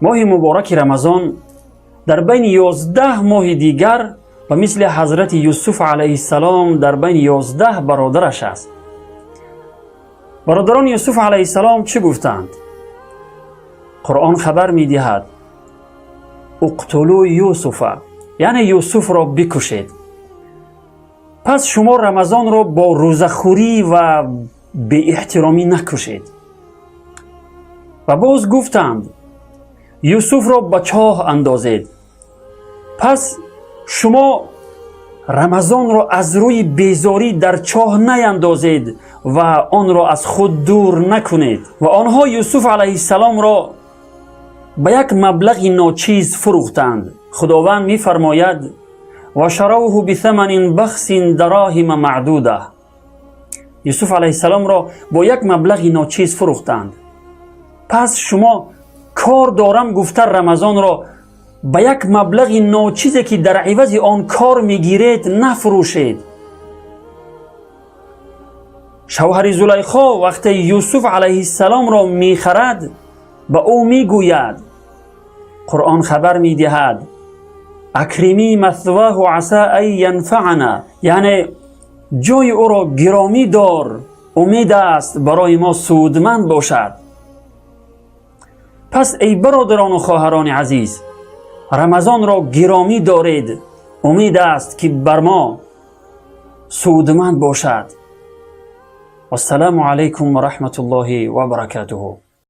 ماه مبارک رمضان در بین 11 ماه دیگر و مثل حضرت یوسف علیه السلام در بین 11 برادرش است. برادران یوسف علیه السلام چه گفتند؟ قرآن خبر می دهد اقتلوا یوسف، یعنی یوسف را بکشید. پس شما رمضان را با روزخوری و بی احترامی نکشید. و باز گفتند یوسف را به چاه اندازید. پس شما رمضان را از روی بیزاری در چاه نیندازید و آن را از خود دور نکنید. و آنها یوسف علیه السلام را به یک مبلغ ناچیز فروختند. خداوند می فرماید و شروه بثمن بخس دراهم معدوده. یوسف علیه السلام را با یک مبلغ ناچیز فروختند. پس شما کار دارم گفته رمضان را به یک مبلغ ناچیزی که در عوض آن کار میگیرید نفروشید. شوهر زلیخا وقتی یوسف علیه السلام را میخرد به او میگوید، قرآن خبر میدهد اکرمی مثواه عسى ان ینفعنا، یعنی جای او را گرامی دار، امید است برای ما سودمند باشد. پس ای برادران و خواهران عزیز، رمضان را گرامی دارید، امید است که بر ما سودمند باشد. السلام علیکم و رحمت الله و برکاته.